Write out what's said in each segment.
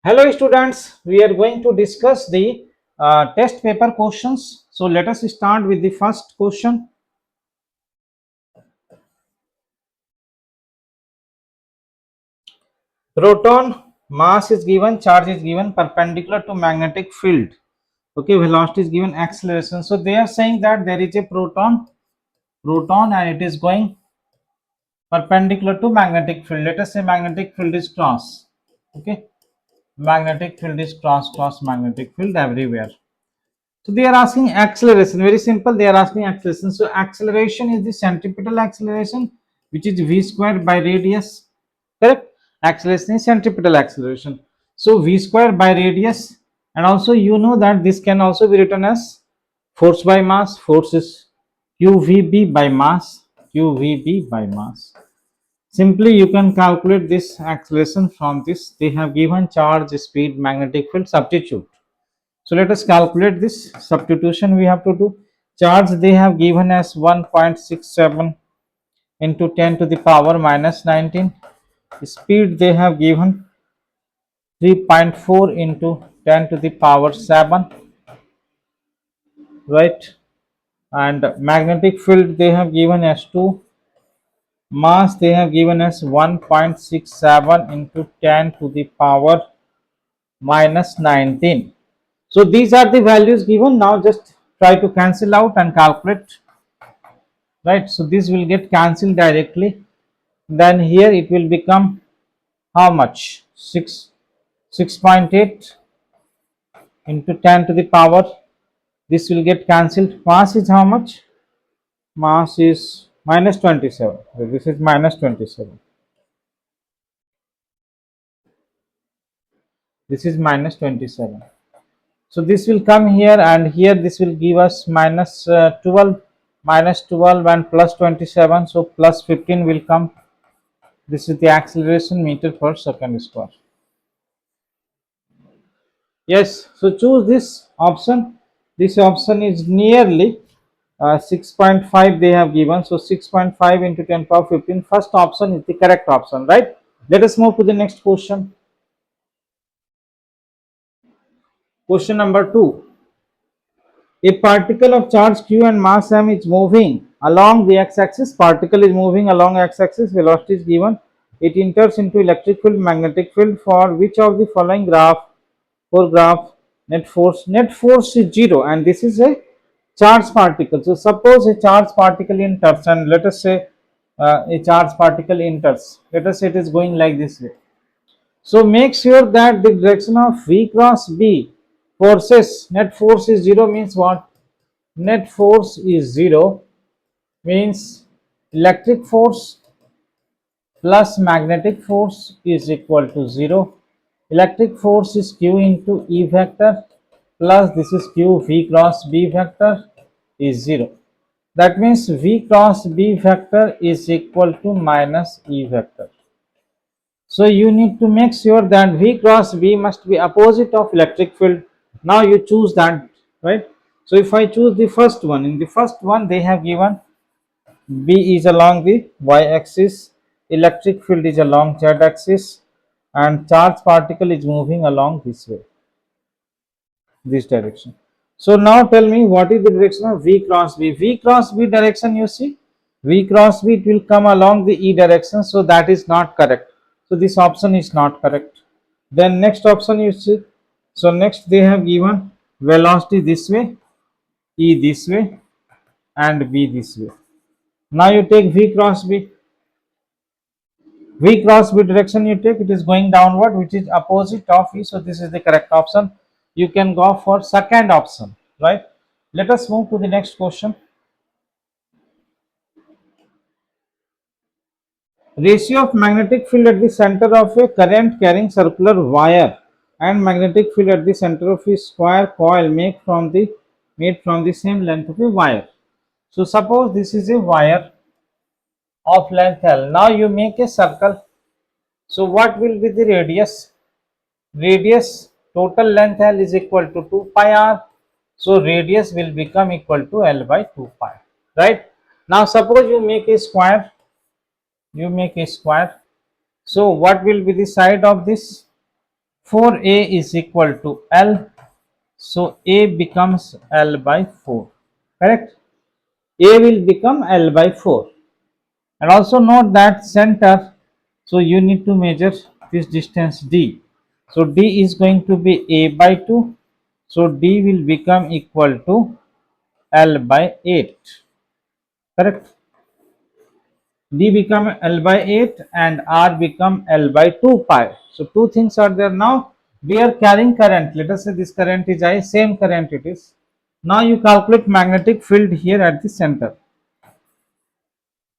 Hello students, we are going to discuss the test paper questions. So let us start with the first question. Proton mass is given, charge is given, perpendicular to magnetic field. Okay, velocity is given, acceleration. So they are saying that there is a proton and it is going perpendicular to magnetic field. Let us say magnetic field is cross. Okay, magnetic field is cross magnetic field everywhere. So they are asking acceleration, very simple, they are asking acceleration. So acceleration is the centripetal acceleration, which is v square by radius, correct? Acceleration is centripetal acceleration. So v square by radius, and also you know that this can also be written as force by mass. Force is qvb by mass, qvb by mass. Simply you can calculate this acceleration from this. They have given charge, speed, magnetic field, substitute. So let us calculate this substitution. We have to do charge they have given as 1.67 into 10 to the power minus 19. Speed they have given 3.4 into 10 to the power 7, right? And magnetic field they have given as 2. Mass they have given as 1.67 into 10 to the power minus 19. So these are the values given. Now just try to cancel out and calculate, right? So this will get cancelled directly. Then here it will become how much? 6.8 into 10 to the power. This will get cancelled. Mass is how much? Mass is minus 27. So this is minus 27. This is minus 27. So this will come here, and here this will give us minus 12, minus 12 and plus 27. So plus 15 will come. This is the acceleration meter per second square. Yes, so choose this option. This option is nearly 6.5 they have given. So 6.5 into 10 power 15. First option is the correct option, right? Let us move to the next question. Question number 2. A particle of charge q and mass m is moving along the x-axis. Particle is moving along x-axis. Velocity is given. It enters into electric field, magnetic field. For which of the following graph net force is 0, and this is a charged particle. So suppose a charged particle enters, and let us say a charged particle enters. Let us say it is going like this way. So make sure that the direction of v cross b forces, net force is 0 means what? Net force is 0 means electric force plus magnetic force is equal to 0. Electric force is q into E vector plus this is q v cross b vector is 0. That means v cross b vector is equal to minus E vector. So you need to make sure that v cross b must be opposite of electric field. Now you choose that, right? So if I choose the first one, in the first one they have given B is along the y-axis, electric field is along z-axis, and charge particle is moving along this way, this direction. So now tell me what is the direction of V cross B? V cross B direction, you see, V cross B, it will come along the E direction, so that is not correct. So this option is not correct. Then next option you see, so next they have given velocity this way, E this way, and B this way. Now you take V cross B. V cross B direction you take, it is going downward, which is opposite of E. So this is the correct option. You can go for second option, right? Let us move to the next question. Ratio of magnetic field at the center of a current carrying circular wire and magnetic field at the center of a square coil made from the same length of a wire. So suppose this is a wire of length L. Now you make a circle. So what will be the radius? Radius, total length L is equal to 2 pi r. So radius will become equal to L by 2 pi, right? Now suppose you make a square. So what will be the side of this? 4a is equal to L, so a becomes L by 4, correct? A will become L by 4. And also note that center, so you need to measure this distance D. So D is going to be A by 2, so D will become equal to L by 8, correct? D become L by 8 and R become L by 2 pi. So two things are there. Now we are carrying current. Let us say this current is I, same current it is. Now you calculate magnetic field here at the center.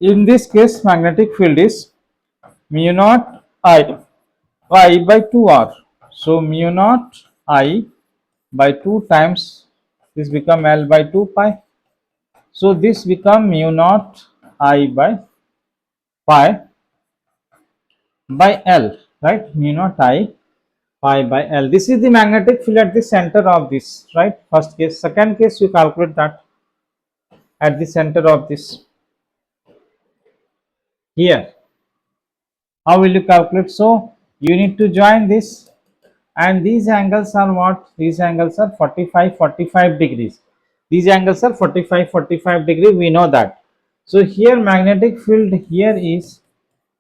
In this case, magnetic field is mu naught I by 2R. So mu naught I by 2 times this become L by 2 pi. So this become mu naught I by pi by L, right? Mu naught I pi by L. This is the magnetic field at the center of this, right? First case. Second case, you calculate that at the center of this here. How will you calculate? So you need to join this, and these angles are what? These angles are 45 degrees. These angles are 45 degrees. We know that. So here magnetic field here is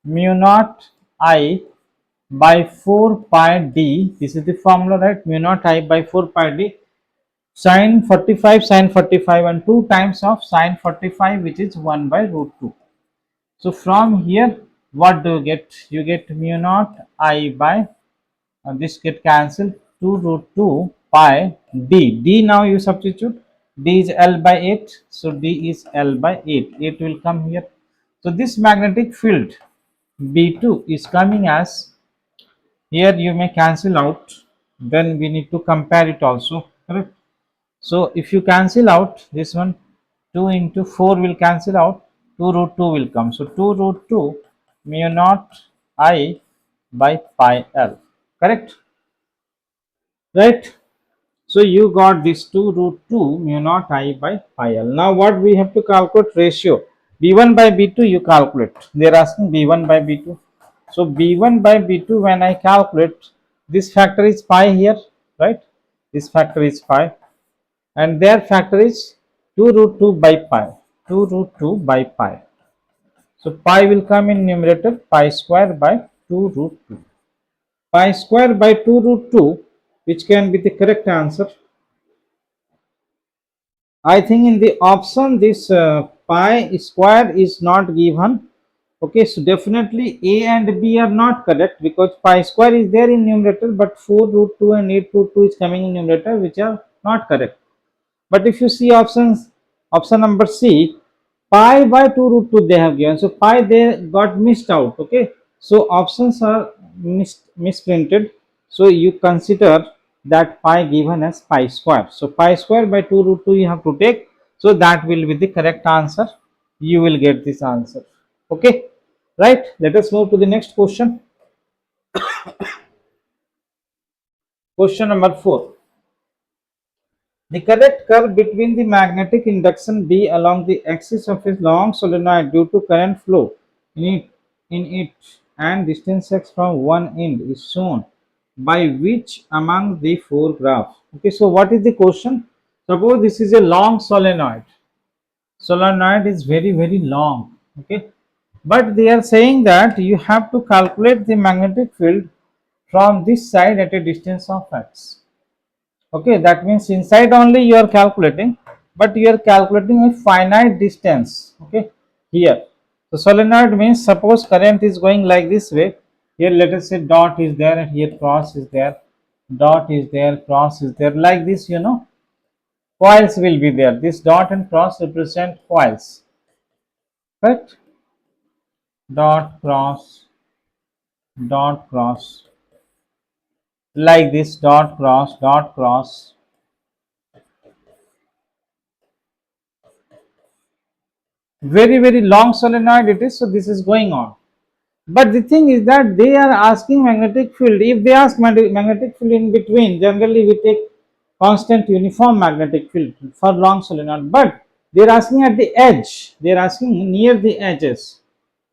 mu naught I by 4 pi d. This is the formula, right? Mu naught I by 4 pi d. Sine 45 and 2 times of sine 45, which is 1 by root 2. So from here, what do you get? You get mu naught I by this get cancelled 2 root 2 pi d. D now you substitute. D is L by 8. So D is L by 8. 8 will come here. So this magnetic field B2 is coming as, here you may cancel out. Then we need to compare it also. Correct? So if you cancel out this one, 2 into 4 will cancel out, 2 root 2 will come. So 2 root 2 mu naught I by pi L, correct? Right? So you got this 2 root 2 mu naught I by pi L. Now what we have to calculate? Ratio. B1 by B2 you calculate. They are asking B1 by B2. So B1 by B2, when I calculate, this factor is pi here, right? This factor is pi, and their factor is 2 root 2 by pi, 2 root 2 by pi. So pi will come in numerator, pi square by 2 root 2. Pi square by 2 root 2, which can be the correct answer. I think in the option this pi square is not given. Okay, so definitely A and B are not correct, because pi square is there in numerator, but 4 root 2 and 8 root 2 is coming in numerator, which are not correct. But if you see options, option number C, pi by 2 root 2 they have given. So pi they got missed out. Okay. So options are misprinted. So you consider that pi given as pi square. So pi square by 2 root 2 you have to take. So that will be the correct answer. You will get this answer. Okay. Right. Let us move to the next question. Question number 4. The correct curve between the magnetic induction B along the axis of a long solenoid due to current flow in it and distance x from one end is shown by which among the four graphs? Okay, so what is the question? Suppose this is a long solenoid. Solenoid is very long. Okay, but they are saying that you have to calculate the magnetic field from this side at a distance of x. Okay, that means inside only you are calculating, but you are calculating a finite distance. Okay, here. So solenoid means, suppose current is going like this way. Here let us say dot is there and here cross is there. Dot is there, cross is there. Like this, coils will be there. This dot and cross represent coils. Correct? Dot cross. Like this, dot cross, dot cross. Very long solenoid it is. So this is going on. But the thing is that they are asking magnetic field. If they ask magnetic field in between, generally we take constant uniform magnetic field for long solenoid. But they are asking at the edge. They are asking near the edges.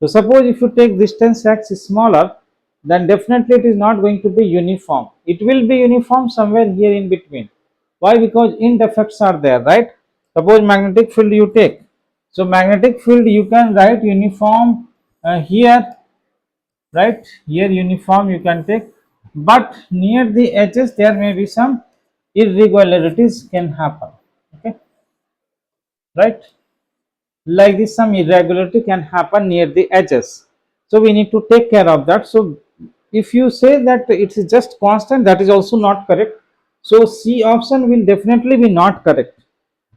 So suppose if you take distance x is smaller, then definitely it is not going to be uniform. It will be uniform somewhere here in between. Why? Because end effects are there, right? Suppose magnetic field you take. So magnetic field you can write uniform here, right? Here uniform you can take, but near the edges there may be some irregularities can happen. Okay, right? Like this, some irregularity can happen near the edges, so we need to take care of that. So if you say that it is just constant, that is also not correct. So C option will definitely be not correct,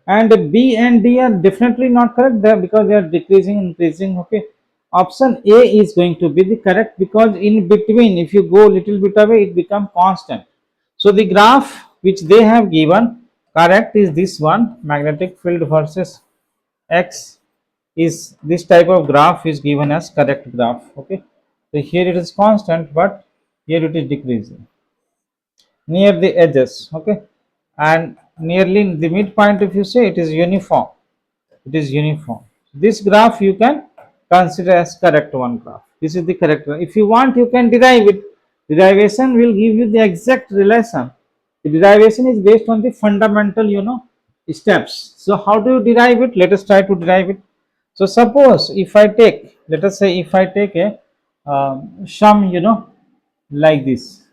and B and D are definitely not correct there because they are decreasing, increasing. Okay, option A is going to be the correct, because in between if you go little bit away it become constant. So the graph which they have given correct is this one, magnetic field versus X is this type of graph is given as correct graph. Okay, so here it is constant, but here it is decreasing near the edges. Okay, and nearly the midpoint, if you say, it is uniform, it is uniform. This graph you can consider as correct one graph. This is the correct one. If you want you can derive it. Derivation will give you the exact relation. The derivation is based on the fundamental, steps. So how do you derive it? Let us try to derive it. So suppose if I take, let us say if I take a sum, like this.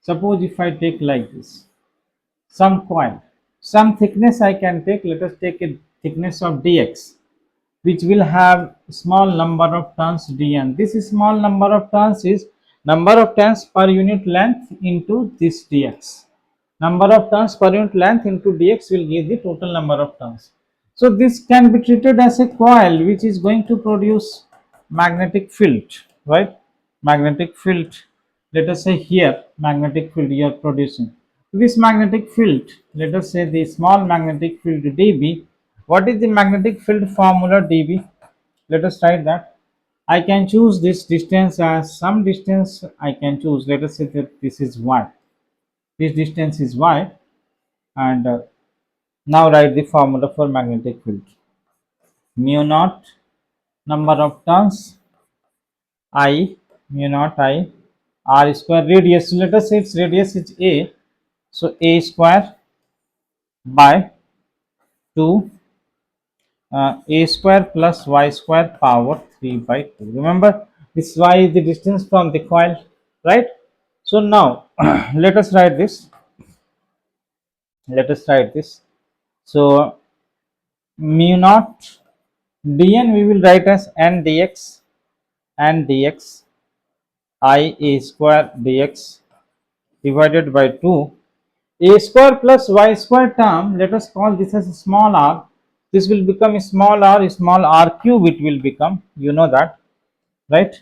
Suppose if I take like this, some coil, some thickness I can take. Let us take a thickness of dx, which will have small number of turns dn. This small number of turns is number of turns per unit length into this dx. Number of turns per unit length into dx will give the total number of turns. So this can be treated as a coil which is going to produce magnetic field, right? Magnetic field, let us say here magnetic field you are producing. This magnetic field, let us say the small magnetic field dB. What is the magnetic field formula dB? Let us write that. I can choose this distance as some distance. I can choose, let us say that this is y, this distance is y, and now write the formula for magnetic field. Mu naught number of turns I, mu naught I, r square radius. So let us say its radius is a, so a square by 2 a square plus y square power 3 by 2. Remember, this y is the distance from the coil, right? So now let us write this, let us write this. So mu naught dn we will write as n dx, n dx I a square dx divided by 2 a square plus y square term, let us call this as small r. This will become small r cube, it will become, you know that, right?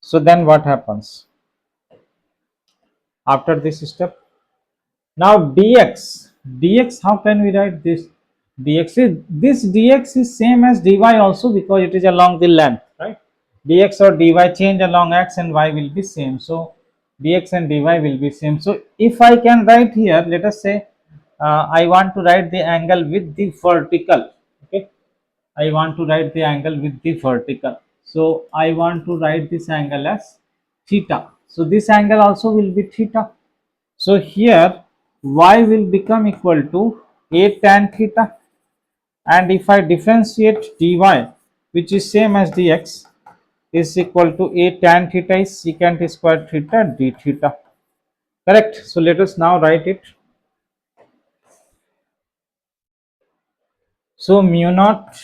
So then what happens after this step? Now dx, how can we write this? Dx is same as dy also, because it is along the length, right? Dx or dy change along x and y will be same, so dx and dy will be same. So if I can write here, let us say I want to write the angle with the vertical. Okay, I want to write the angle with the vertical, so I want to write this angle as theta. So this angle also will be theta. So here y will become equal to a tan theta, and if I differentiate dy, which is same as dx, is equal to a tan theta is secant square theta d theta. Correct. So let us now write it. So mu naught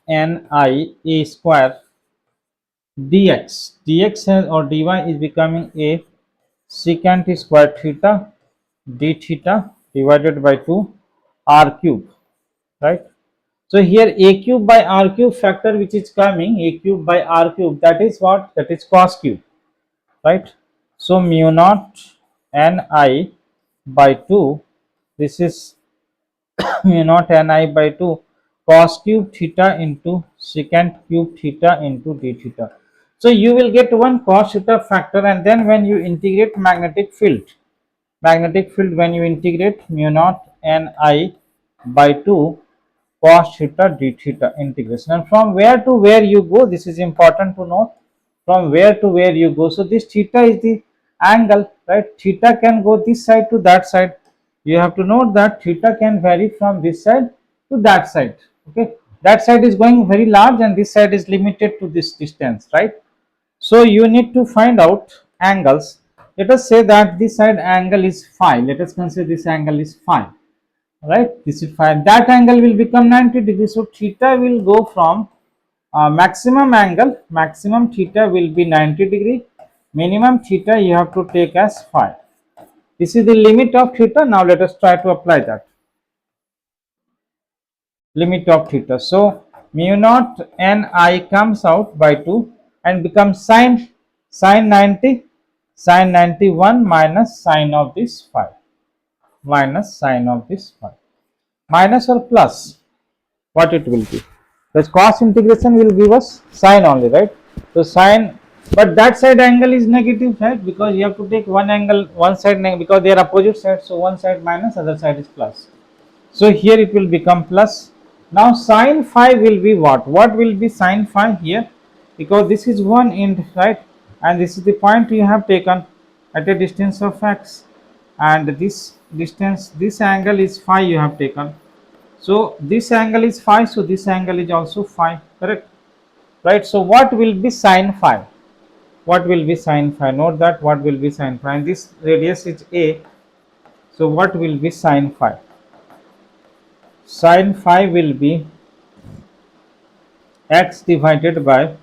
n I a square dx or dy is becoming a secant square theta d theta divided by 2 r cube, right? So here a cube by r cube factor which is coming, a cube by r cube, that is what? That is cos cube, right? So mu naught n I by 2, this is mu naught n I by 2 cos cube theta into secant cube theta into d theta. So you will get one cos theta factor, and then when you integrate magnetic field when you integrate mu naught n I by 2 cos theta d theta integration, and from where to where you go, this is important to know. from where to where you go. So this theta is the angle, right? Theta can go this side to that side. You have to note that theta can vary from this side to that side. Okay, that side is going very large and this side is limited to this distance, right? So you need to find out angles. Let us say that this side angle is phi. Let us consider this angle is phi, right? This is phi. That angle will become 90 degrees. So theta will go from maximum angle, maximum theta will be 90 degree, minimum theta you have to take as phi. This is the limit of theta. Now let us try to apply that limit of theta. So mu naught n I comes out by 2 and becomes sine 90, sine 91 minus sine of this phi, minus sine of this phi, minus or plus, what it will be. The cos integration will give us sine only, right? So sine, but that side angle is negative, right? Because you have to take one angle, one side because they are opposite sides. So one side minus, other side is plus. So here it will become plus. Now sine phi will be what? What will be sine phi here? Because this is one end, right? And this is the point you have taken at a distance of x. And this distance, this angle is phi you have taken. So this angle is phi, so this angle is also phi, correct? Right? So what will be sine phi? What will be sine phi? Note that what will be sine phi. And this radius is a. So what will be sine phi? Sine phi will be x divided by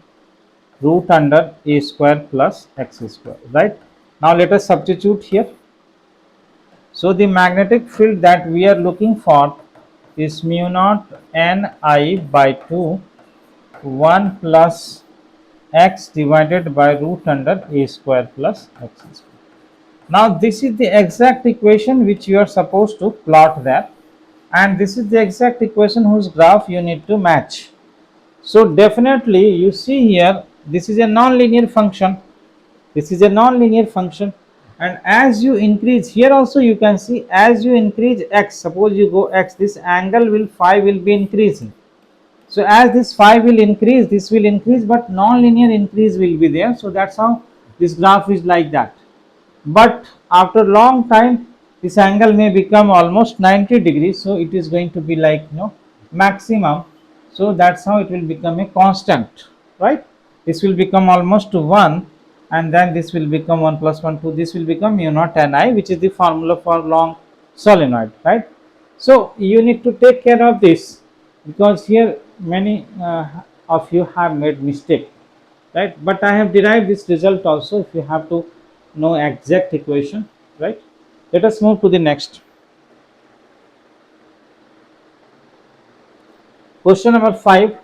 root under a square plus x square, right? Now let us substitute here. So the magnetic field that we are looking for is mu naught n I by 2 1 plus x divided by root under a square plus x square. Now this is the exact equation which you are supposed to plot there, and this is the exact equation whose graph you need to match. So definitely you see here, this is a non-linear function, this is a non-linear function, and as you increase here also you can see, as you increase x, suppose you go x, this angle will phi will be increasing. So as this phi will increase, this will increase, but non-linear increase will be there. So that's how this graph is like that. But after long time, this angle may become almost 90 degrees. So it is going to be like, maximum. So that's how it will become a constant, right? This will become almost to 1, and then this will become 1 plus 1 2. This will become mu naught n I, which is the formula for long solenoid, right? So you need to take care of this, because here many of you have made mistake, right? But I have derived this result also if you have to know exact equation, right? Let us move to the next question. Number 5.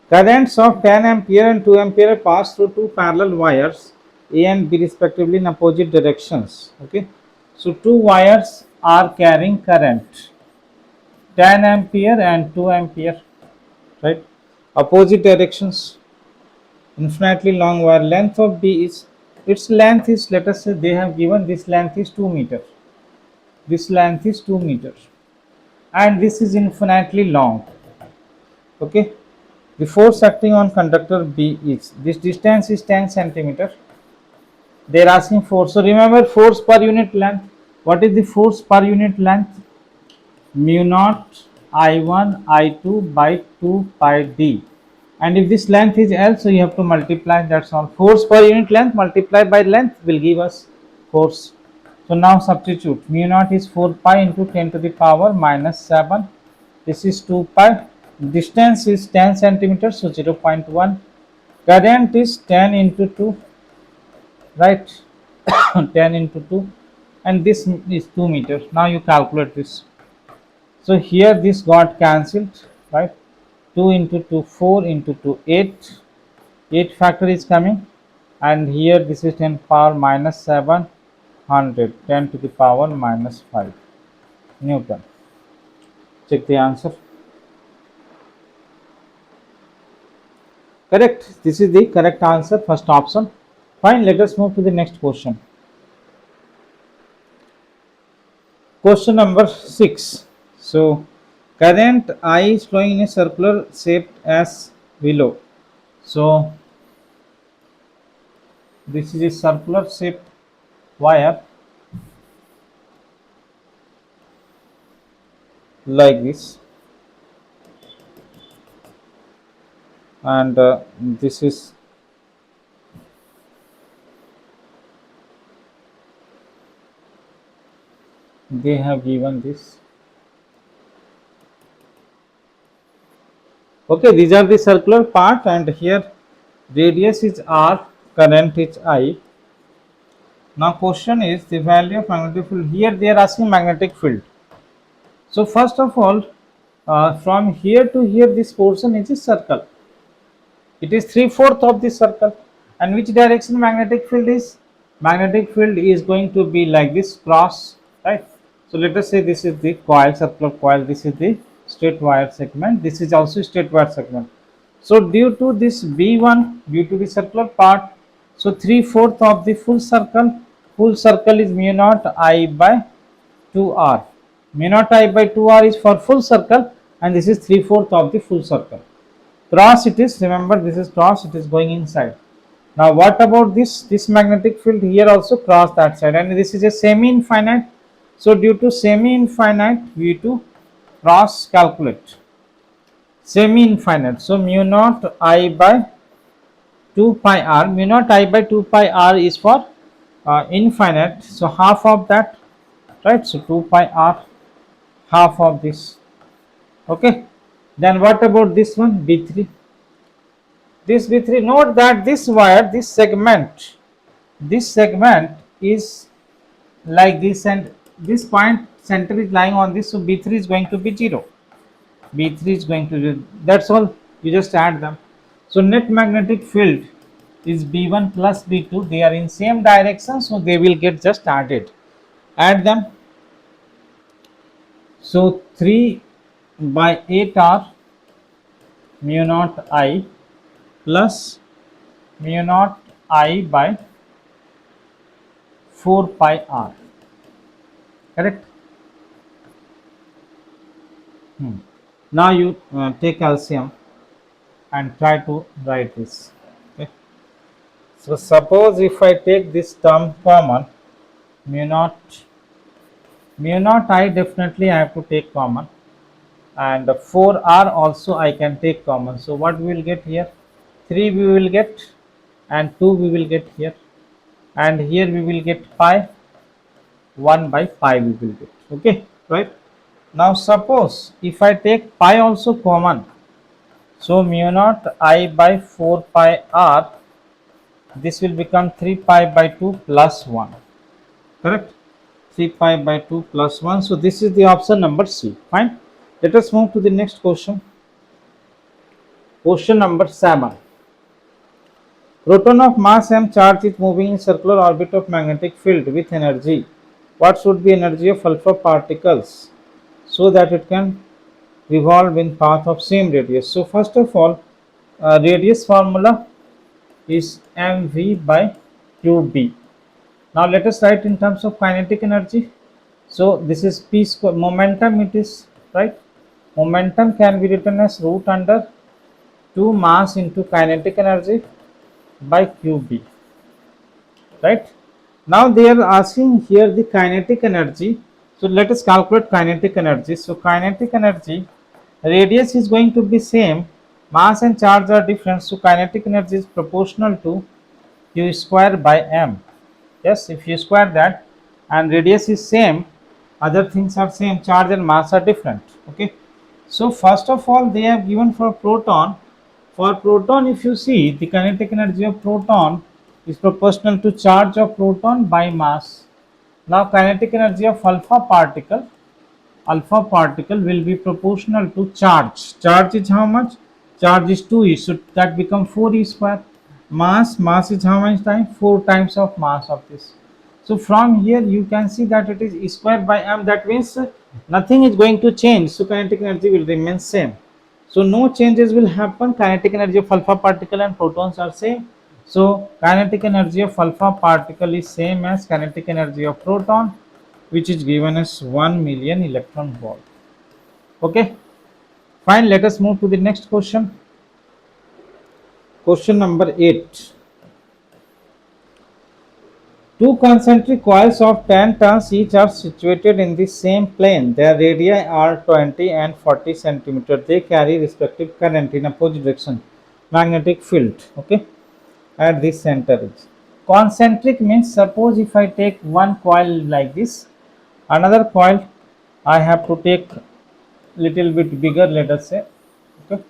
Currents of 10 ampere and 2 ampere pass through two parallel wires A and B respectively in opposite directions. Okay, so two wires are carrying current 10 ampere and 2 ampere, right? Opposite directions. Infinitely long wire. Length of B is, its length is, let us say they have given this length is 2 meters. This length is 2 meters, and this is infinitely long. Okay, the force acting on conductor B is, this distance is 10 centimeter. They are asking force. So remember, force per unit length. What is the force per unit length? Mu naught I1 I2 by 2 pi d. And if this length is L, so you have to multiply, that's all. Force per unit length multiplied by length will give us force. So now substitute. Mu naught is 4 pi into 10 to the power minus 7. This is 2 pi. Distance is 10 centimeters, so 0.1. Current is 10 into 2, right? 10 into 2, and this is 2 meters. Now you calculate this. So here this got cancelled, right? 2 into 2, 4 into 2, 8. 8 factor is coming, and here this is 10 power minus 7, 100, 10 to the power minus 5 Newton. Check the answer. Correct. This is the correct answer, first option. Fine, let us move to the next question. Question number 6. So current I is flowing in a circular shape as below. So this is a circular shaped wire like this, and this is they have given this. Okay, these are the circular part, and here radius is r, current is I. Now question is the value of magnetic field. Here they are asking magnetic field. So first of all, from here to here this portion is a circle. It is 3/4 of the circle. And which direction magnetic field is? Magnetic field is going to be like this, cross, right? So let us say this is the coil, circular coil, this is the straight wire segment, this is also straight wire segment. So due to this B1, due to the circular part, so 3/4 of the full circle is mu naught I by 2r. Mu naught I by 2r is for full circle, and this is 3/4 of the full circle. Cross it is, remember this is cross, it is going inside. Now what about this magnetic field? Here also cross that side, and this is a semi infinite. So due to semi infinite, we to cross calculate semi infinite. So mu naught I by 2 pi r, mu naught I by 2 pi r is for infinite, so half of that, right? So 2 pi r, half of this. Okay, then what about this one, B3? This B3, note that this wire, this segment is like this, and this point center is lying on this, so B3 is going to be 0. B3 is going to be, that's all, you just add them. So net magnetic field is B1 plus B2, they are in same direction, so they will get just added. Add them. So 3 by 8 r mu naught I plus mu naught I by 4 pi r, correct? Now you take LCM and try to write this. Okay. So suppose if I take this term common, mu naught I definitely I have to take common, and 4r also I can take common. So what we will get here? 3 we will get, and 2 we will get here, and here we will get pi, 1 by pi we will get. Okay, right? Now suppose if I take pi also common, so mu naught I by 4 pi r, this will become 3 pi by 2 plus 1, correct? 3 pi by 2 plus 1. So this is the option number C. Fine. Let us move to the next question. Question number 7. Proton of mass m charge is moving in circular orbit of magnetic field with energy. What should be energy of alpha particles so that it can revolve in path of same radius? So first of all, radius formula is mv by qb. Now let us write in terms of kinetic energy. So this is p square, momentum it is, right? Momentum can be written as root under 2 mass into kinetic energy by qb, right? Now they are asking here the kinetic energy. So let us calculate kinetic energy. So kinetic energy, radius is going to be same, mass and charge are different, so kinetic energy is proportional to q square by m. Yes, if you square that, and radius is same, other things are same, charge and mass are different. Okay, so first of all they have given for proton. For proton, if you see, the kinetic energy of proton is proportional to charge of proton by mass. Now kinetic energy of alpha particle will be proportional to charge. Charge is how much? Charge is 2e, so that become 4e square. Mass is how much time? 4 times of mass of this. So from here you can see that it is e square by m, that means nothing is going to change, so kinetic energy will remain same. So no changes will happen. Kinetic energy of alpha particle and protons are same. So kinetic energy of alpha particle is same as kinetic energy of proton, which is given as 1 million electron volt. Okay, fine. Let us move to the next question. Question number 8. Two concentric coils of 10 turns each are situated in the same plane. Their radii are 20 and 40 centimeter. They carry respective current in opposite direction. Magnetic field. Okay. At this center is. Concentric means, suppose if I take one coil like this, another coil I have to take little bit bigger, let us say, okay,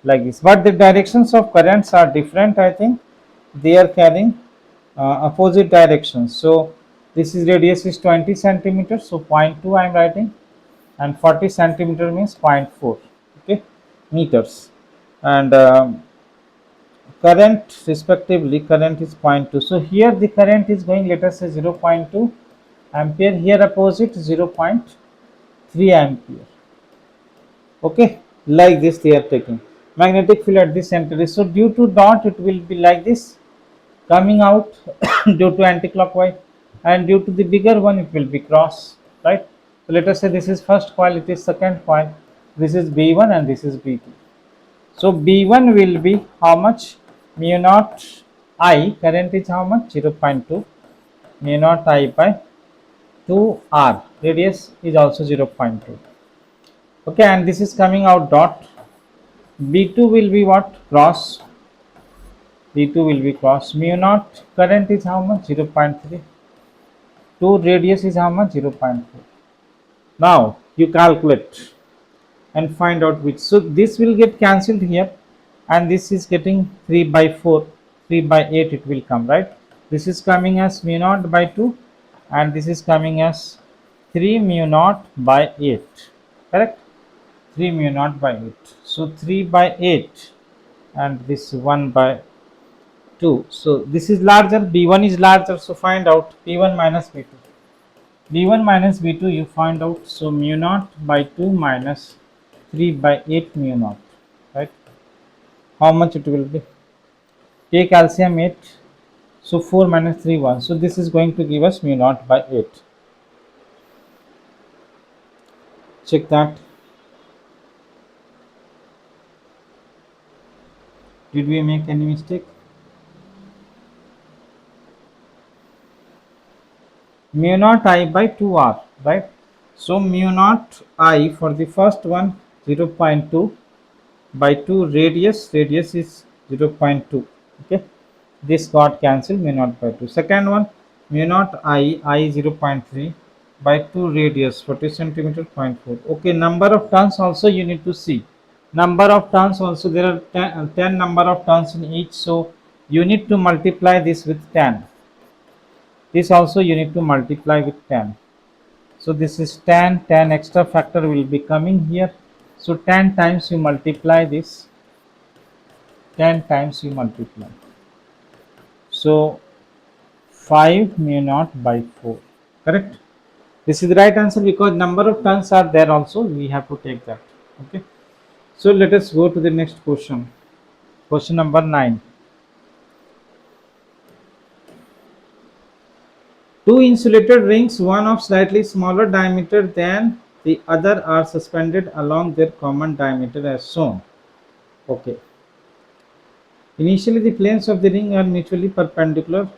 like this, but the directions of currents are different. I think they are carrying opposite directions. So this is radius is 20 centimeters, so zero point 0.2 I am writing, and 40 centimeter means 0.4, okay, meters, and current respectively, current is zero point 0.2. So here the current is going, let us say, 0.2 ampere, here opposite 0.3 ampere, okay, like this they are taking. Magnetic field at the center is, so due to dot it will be like this coming out due to anti-clockwise, and due to the bigger one it will be cross, right? So let us say this is first coil, it is second coil, this is B1 and this is B2. So B1 will be how much? Mu naught I, current is how much? 0.2, mu naught I by 2R, radius is also 0.2, okay, and this is coming out dot. B2 will be what? Cross. B2 will be cross. Mu naught current is how much? 0.3. 2 radius is how much? 0.4. Now you calculate and find out which. So this will get cancelled here, and this is getting 3 by 4, 3 by 8 it will come, right? This is coming as mu naught by 2, and this is coming as 3 mu naught by 8, correct? 3 mu naught by 8. So 3 by 8, and this 1 by 2. So this is larger, B1 is larger, so find out B1 minus B2. B1 minus B2 you find out, so mu naught by 2 minus 3 by 8 mu naught, right? How much it will be? Take LCM 8, so 4 minus 3 1. So this is going to give us mu naught by 8. Check that. Did we make any mistake? Mu naught I by 2R, right? So mu naught I for the first one 0.2 by 2, radius is 0.2, okay, this got cancelled, mu naught by 2. Second one, mu naught I 0.3 by 2, radius 40 centimeter, 0.4, okay. Number of turns also you need to see, number of turns also there are 10 number of turns in each, so you need to multiply this with 10. This also you need to multiply with 10. So this is 10, 10 extra factor will be coming here. So 10 times you multiply this, 10 times you multiply. So 5 mu naught by 4, correct? This is the right answer, because number of turns are there also, we have to take that, okay. So let us go to the next question. Question number 9. Two insulated rings, one of slightly smaller diameter than the other, are suspended along their common diameter as shown. Okay. Initially, the planes of the ring are mutually perpendicular.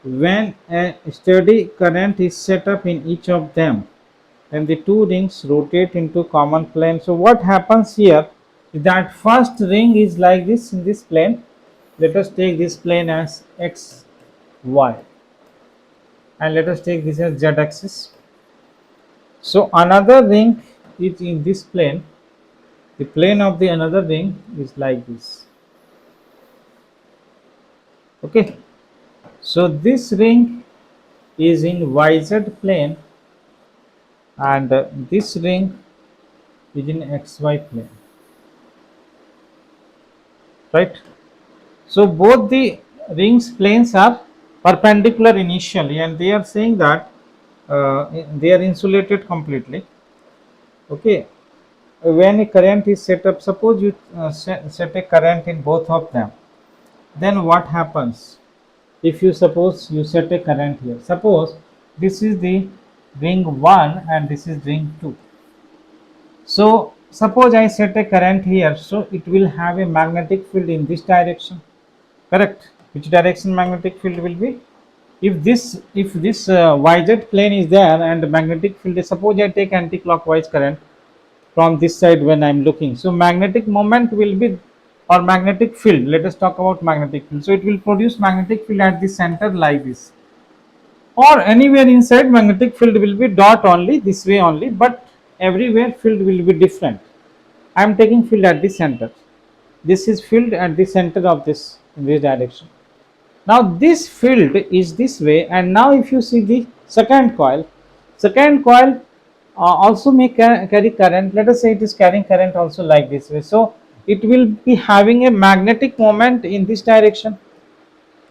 When a steady current is set up in each of them, then the two rings rotate into common plane. So what happens here is that first ring is like this in this plane. Let us take this plane as x, y, and let us take this as z axis. So another ring is in this plane. The plane of the another ring is like this. Okay. So this ring is in YZ plane, and this ring is in XY plane, right? So both the rings planes are perpendicular initially, and they are saying that they are insulated completely, okay. When a current is set up, suppose you set a current in both of them, then what happens? If you suppose you set a current here, suppose this is the ring 1 and this is ring 2. So suppose I set a current here, so it will have a magnetic field in this direction, correct? Which direction magnetic field will be? If this yz plane is there and the magnetic field is, suppose I take anti-clockwise current from this side when I am looking, so magnetic moment will be, or magnetic field, let us talk about magnetic field. So it will produce magnetic field at the center like this, or anywhere inside magnetic field will be dot only, this way only, but everywhere field will be different. I am taking field at the center. This is field at the center of this, in this direction. Now this field is this way, and now if you see the second coil also may carry current. Let us say it is carrying current also like this way. So it will be having a magnetic moment in this direction,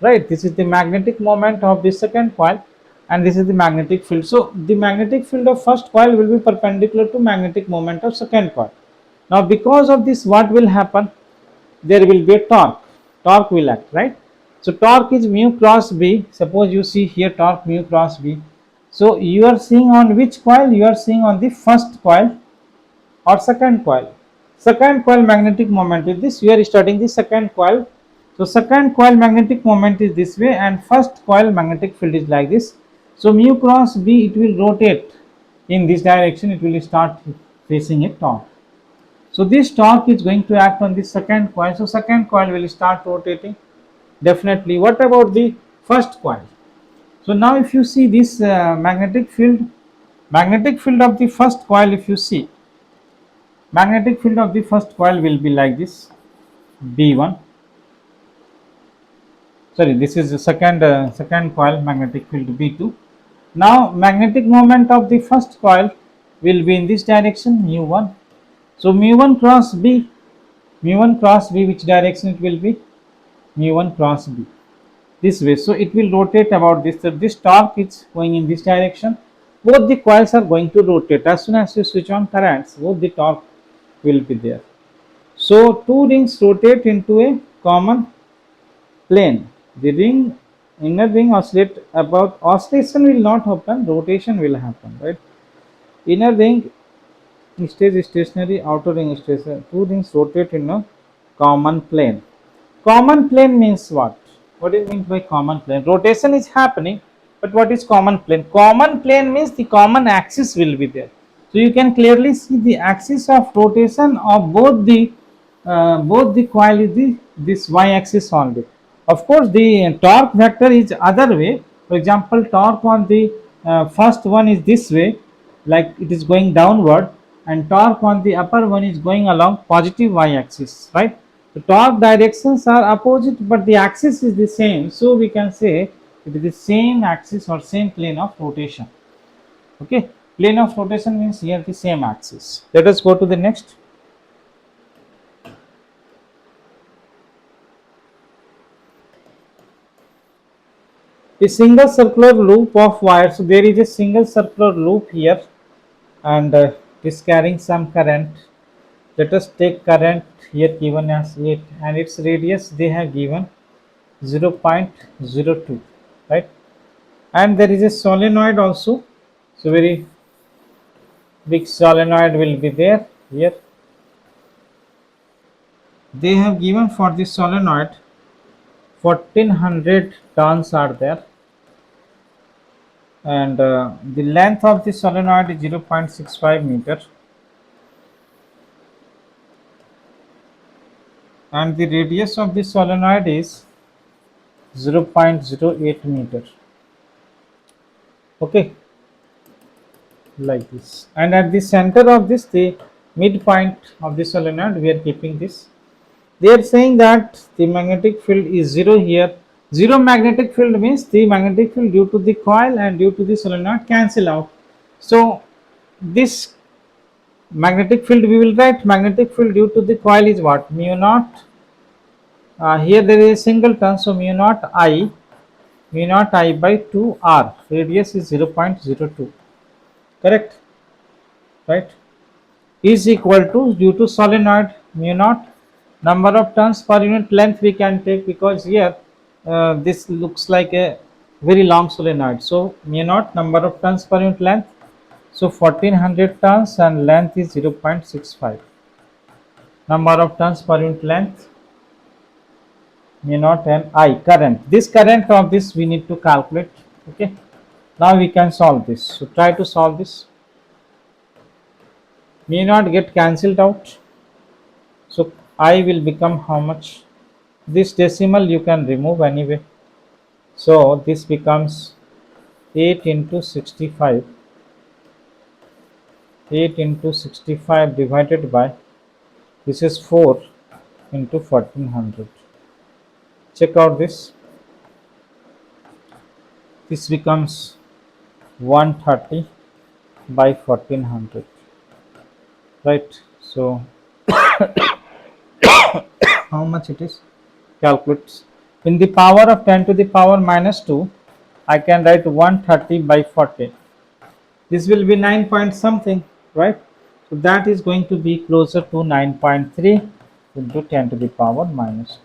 right? This is the magnetic moment of the second coil, and this is the magnetic field. So the magnetic field of first coil will be perpendicular to magnetic moment of second coil. Now because of this, what will happen? There will be a torque will act, right? So torque is mu cross B. Suppose you see here torque mu cross B. So you are seeing on which coil? You are seeing on the first coil or second coil. Second coil magnetic moment is this. You are studying the second coil. So second coil magnetic moment is this way, and first coil magnetic field is like this. So mu cross B, it will rotate in this direction. It will start facing a torque. So this torque is going to act on the second coil. So second coil will start rotating definitely. What about the first coil? So now if you see this magnetic field of the first coil, if you see, magnetic field of the first coil will be like this, B1. Sorry, this is the second coil magnetic field B2. Now magnetic moment of the first coil will be in this direction, mu1. So mu1 cross B, mu1 cross B, which direction it will be? Mu1 cross B, this way. So it will rotate about this. So this torque is going in this direction. Both the coils are going to rotate. As soon as you switch on currents, both the torque will be there. So two rings rotate into a common plane. The inner ring oscillate about, oscillation will not happen, rotation will happen, right? Inner ring stays stationary, outer ring stationary. Two rings rotate in a common plane. Common plane means what? What is meant by common plane? Rotation is happening, but what is common plane? Common plane means the common axis will be there. So you can clearly see the axis of rotation of both the coil is this y-axis only. Of course, the torque vector is other way. For example, torque on the first one is this way, like it is going downward, and torque on the upper one is going along positive y-axis, right? The torque directions are opposite, but the axis is the same. So we can say it is the same axis or same plane of rotation. Okay, plane of rotation means here the same axis. Let us go to the next. A single circular loop of wire. So there is a single circular loop here, and it is carrying some current. Let us take current here given as 8, and its radius they have given 0.02, right? And there is a solenoid also. So very big solenoid will be there here. They have given for the solenoid 1400 turns are there, and the length of the solenoid is 0.65 meter, and the radius of the solenoid is 0.08 meter. Okay, like this. And at the center of this, the midpoint of the solenoid, we are keeping this. They are saying that the magnetic field is 0 here. Zero magnetic field means the magnetic field due to the coil and due to the solenoid cancel out. So this magnetic field, we will write magnetic field due to the coil is what? Mu naught. Here there is a single turn, so mu naught I by 2 r. Radius is 0.02. Correct, right? Is equal to, due to solenoid, mu naught, number of turns per unit length we can take, because here this looks like a very long solenoid. So mu naught, number of turns per unit length. So 1400 turns and length is 0.65. Number of turns per unit length mu naught and I current. This current of this we need to calculate. Okay, now we can solve this. So try to solve this. Mu naught get cancelled out, so I will become how much? This decimal you can remove anyway, so this becomes 8 into 65. 8 into 65 divided by, this is 4 into 1400. Check out this. This becomes 130 by 1400, right? So how much it is? Calculates in the power of 10 to the power minus 2. I can write 130 by 40. This will be 9 point something, right? So that is going to be closer to 9.3 into 10 to the power minus 2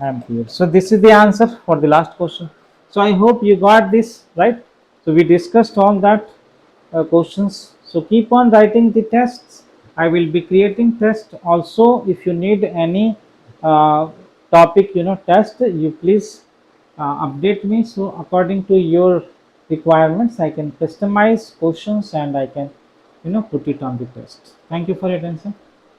ampere. So this is the answer for the last question. So I hope you got this right. So we discussed all that questions. So keep on writing the tests. I will be creating tests also. If you need any uh, topic, test, you please update me. So according to your requirements, I can customize questions and I can put it on the test. Thank you for your attention.